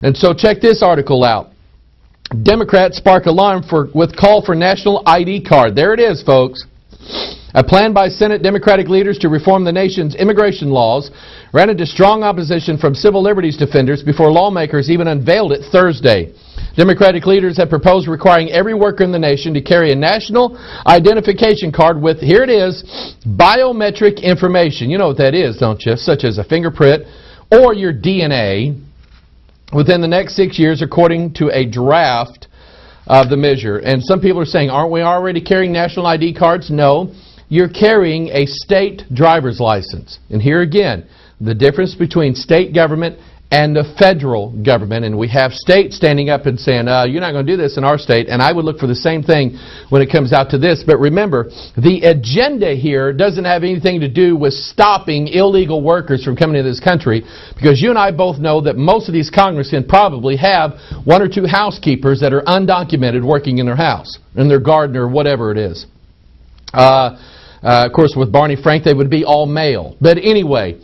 And so check this article out. Democrats spark alarm with call for national ID card. There it is, folks. A plan by Senate Democratic leaders to reform the nation's immigration laws ran into strong opposition from civil liberties defenders before lawmakers even unveiled it Thursday. Democratic leaders have proposed requiring every worker in the nation to carry a national identification card with, here it is, biometric information. You know what that is, don't you? Such as a fingerprint or your DNA within the next 6 years, according to a draft of the measure. And some people are saying, aren't we already carrying national ID cards? No. You're carrying a state driver's license. And here again, the difference between state government and the federal government. And we have states standing up and saying, you're not going to do this in our state. And I would look for the same thing when it comes out to this. But remember, the agenda here doesn't have anything to do with stopping illegal workers from coming to this country. Because you and I both know that most of these congressmen probably have one or two housekeepers that are undocumented working in their house, in their garden or whatever it is. Of course, with Barney Frank, they would be all male. But anyway,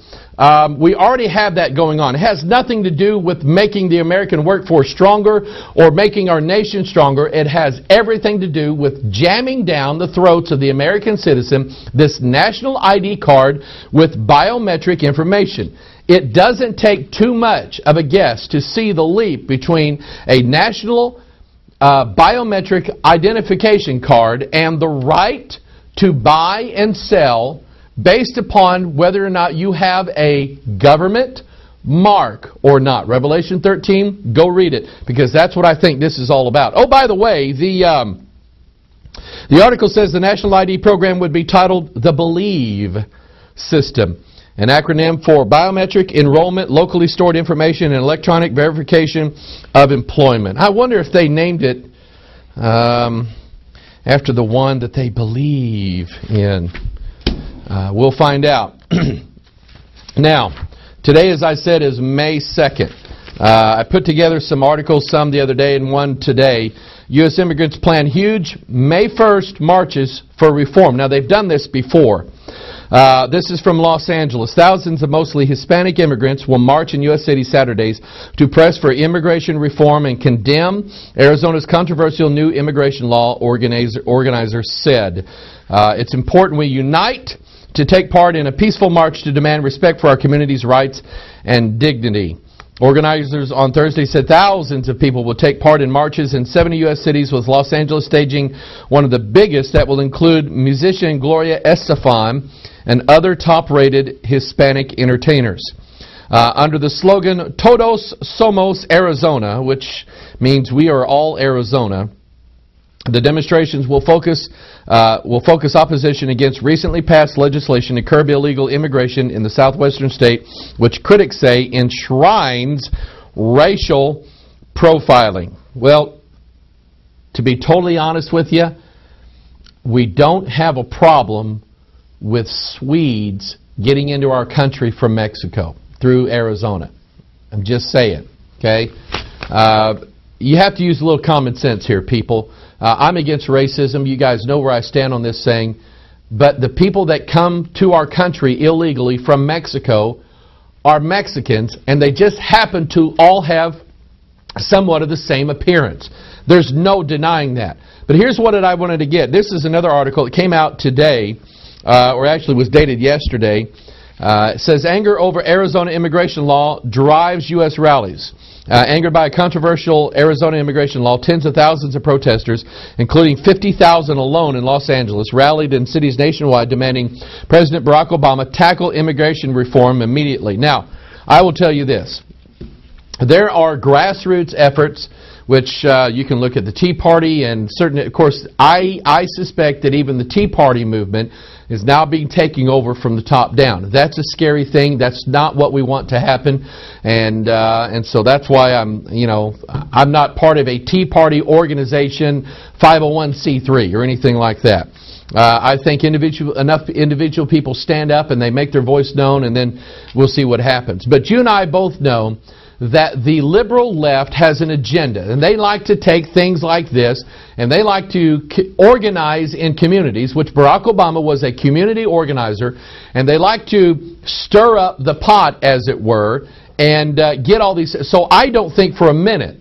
we already have that going on. It has nothing to do with making the American workforce stronger or making our nation stronger. It has everything to do with jamming down the throats of the American citizen this national ID card with biometric information. It doesn't take too much of a guess to see the leap between a national biometric identification card and the right to buy and sell based upon whether or not you have a government mark or not. Revelation 13, go read it, because that's what I think this is all about. Oh, by the way, the article says the national ID program would be titled the Believe System, an acronym for Biometric Enrollment, Locally Stored Information, and Electronic Verification of Employment. I wonder if they named it after the one that they believe in. We'll find out. Now, today, as I said, is May 2nd. I put together some articles, some the other day and one today. U.S. immigrants plan huge May 1st marches for reform. Now, they've done this before. This is from Los Angeles. Thousands of mostly Hispanic immigrants will march in U.S. cities Saturdays to press for immigration reform and condemn Arizona's controversial new immigration law, organizers said. It's important we unite to take part in a peaceful march to demand respect for our community's rights and dignity. Organizers on Thursday said thousands of people will take part in marches in 70 U.S. cities, with Los Angeles staging one of the biggest that will include musician Gloria Estefan and other top-rated Hispanic entertainers. Under the slogan, Todos Somos Arizona, which means we are all Arizona, the demonstrations will focus opposition against recently passed legislation to curb illegal immigration in the southwestern state, which critics say enshrines racial profiling. Well, to be totally honest with you, we don't have a problem with Swedes getting into our country from Mexico through Arizona. I'm just saying, okay? You have to use a little common sense here, people. I'm against racism. You guys know where I stand on this saying. But the people that come to our country illegally from Mexico are Mexicans, and they just happen to all have somewhat of the same appearance. There's no denying that. But here's what I wanted to get. This is another article that came out today, or actually was dated yesterday. It says, anger over Arizona immigration law drives U.S. rallies. Angered by a controversial Arizona immigration law, tens of thousands of protesters, including 50,000 alone in Los Angeles, rallied in cities nationwide demanding President Barack Obama tackle immigration reform immediately. Now, I will tell you this. There are grassroots efforts, which you can look at the Tea Party, and certainly, of course, I suspect that even the Tea Party movement is now being taken over from the top down. That's a scary thing. That's not what we want to happen, and so that's why I'm not part of a Tea Party organization, 501c3 or anything like that. I think enough individual people stand up and they make their voice known, and then we'll see what happens. But you and I both know that the liberal left has an agenda, and they like to take things like this and they like to organize in communities, which Barack Obama was a community organizer, and they like to stir up the pot, as it were, and get all these. So I don't think for a minute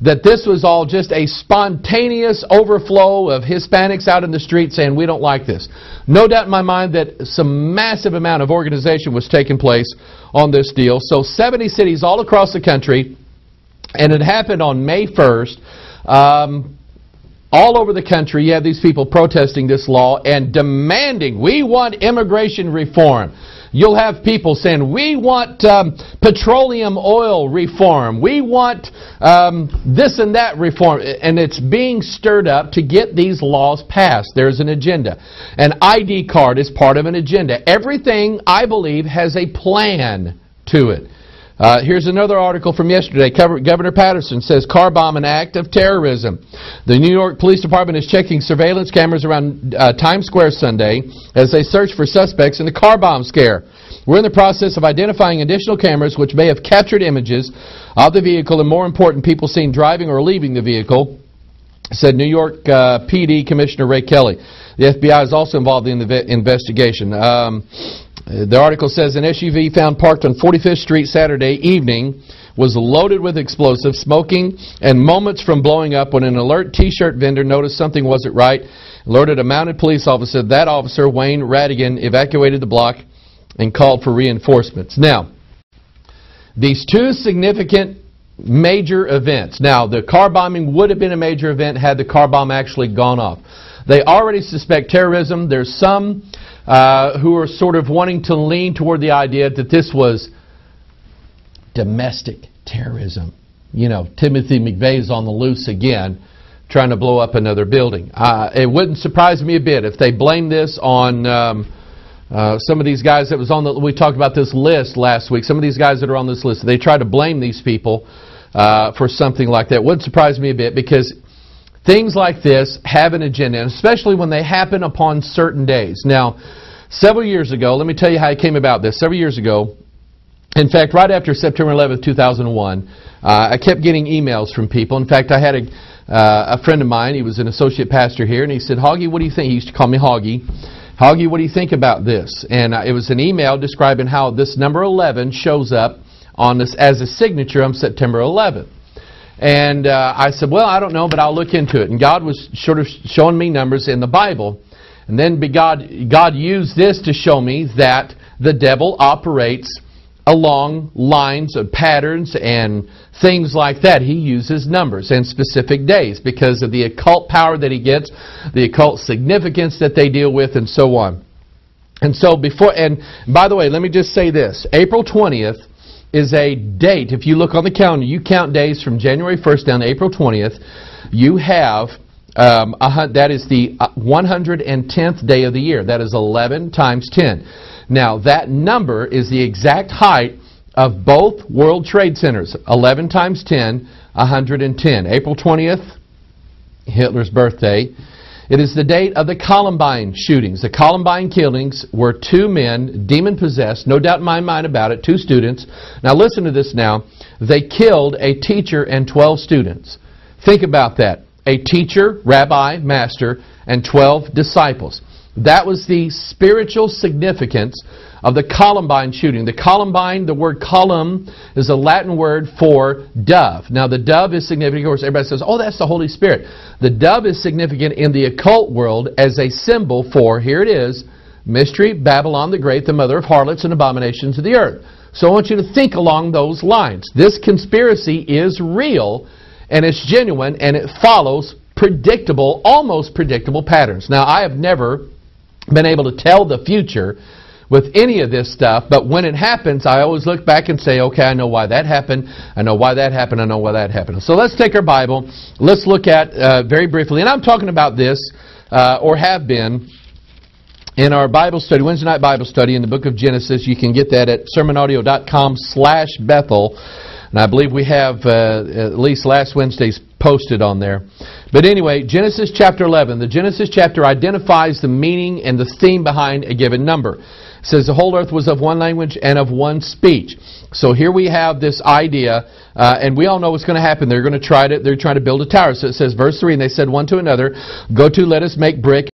that this was all just a spontaneous overflow of Hispanics out in the street saying we don't like this. No doubt in my mind that some massive amount of organization was taking place on this deal. So 70 cities all across the country, and it happened on May 1st. All over the country, you have these people protesting this law and demanding, we want immigration reform. You'll have people saying, we want petroleum oil reform. We want this and that reform. And it's being stirred up to get these laws passed. There's an agenda. An ID card is part of an agenda. Everything, I believe, has a plan to it. Here's another article from yesterday. Governor Patterson says car bomb an act of terrorism. The New York Police Department is checking surveillance cameras around Times Square Sunday as they search for suspects in the car bomb scare. We're in the process of identifying additional cameras which may have captured images of the vehicle and, more important, people seen driving or leaving the vehicle, said New York PD Commissioner Ray Kelly. The FBI is also involved in the investigation. The article says an SUV found parked on 45th Street Saturday evening was loaded with explosives, smoking, and moments from blowing up when an alert T-shirt vendor noticed something wasn't right, alerted a mounted police officer. That officer, Wayne Radigan, evacuated the block and called for reinforcements. Now, these two significant major events. Now, the car bombing would have been a major event had the car bomb actually gone off. They already suspect terrorism. There's some who are sort of wanting to lean toward the idea that this was domestic terrorism. You know, Timothy McVeigh's on the loose again, trying to blow up another building. It wouldn't surprise me a bit if they blame this on some of these guys that was on the, we talked about this list last week, some of these guys that are on this list, they try to blame these people for something like that. It wouldn't surprise me a bit, because things like this have an agenda, and especially when they happen upon certain days. Now, several years ago, let me tell you how it came about this. Several years ago, in fact, right after September 11th, 2001, I kept getting emails from people. In fact, I had a friend of mine, he was an associate pastor here, and he said, Hoggy, what do you think? He used to call me Hoggy. Hoggy, what do you think about this? And it was an email describing how this number 11 shows up on this as a signature on September 11th. And I said, well, I don't know, but I'll look into it. And God was sort of showing me numbers in the Bible. And then God used this to show me that the devil operates along lines of patterns and things like that. He uses numbers and specific days because of the occult power that he gets, the occult significance that they deal with, and so on. And so and by the way, let me just say this. April 20th is a date. If you look on the calendar, you count days from January 1st down to April 20th, you have, that is the 110th day of the year. That is 11 times 10. Now, that number is the exact height of both World Trade Centers. 11 times 10, 110. April 20th, Hitler's birthday. It is the date of the Columbine shootings. The Columbine killings were two men, demon-possessed, no doubt in my mind about it, two students. Now listen to this now. They killed a teacher and 12 students. Think about that. A teacher, rabbi, master, and 12 disciples. That was the spiritual significance of the Columbine shooting. The Columbine, the word column, is a Latin word for dove. Now the dove is significant. Of course, everybody says, oh, that's the Holy Spirit. The dove is significant in the occult world as a symbol for, here it is, Mystery, Babylon the Great, the mother of harlots and abominations of the earth. So I want you to think along those lines. This conspiracy is real, and it's genuine, and it follows predictable, almost predictable patterns. Now, I have never been able to tell the future with any of this stuff, but when it happens, I always look back and say, okay, I know why that happened, I know why that happened, I know why that happened. So let's take our Bible, let's look at, very briefly, and I'm talking about this, or have been, in our Bible study, Wednesday night Bible study in the book of Genesis. You can get that at sermonaudio.com/Bethel. And I believe we have at least last Wednesday's posted on there. But anyway, Genesis chapter 11. The Genesis chapter identifies the meaning and the theme behind a given number. It says the whole earth was of one language and of one speech. So here we have this idea, and we all know what's going to happen. They're trying to build a tower. So it says, verse 3, and they said one to another, go to, let us make brick.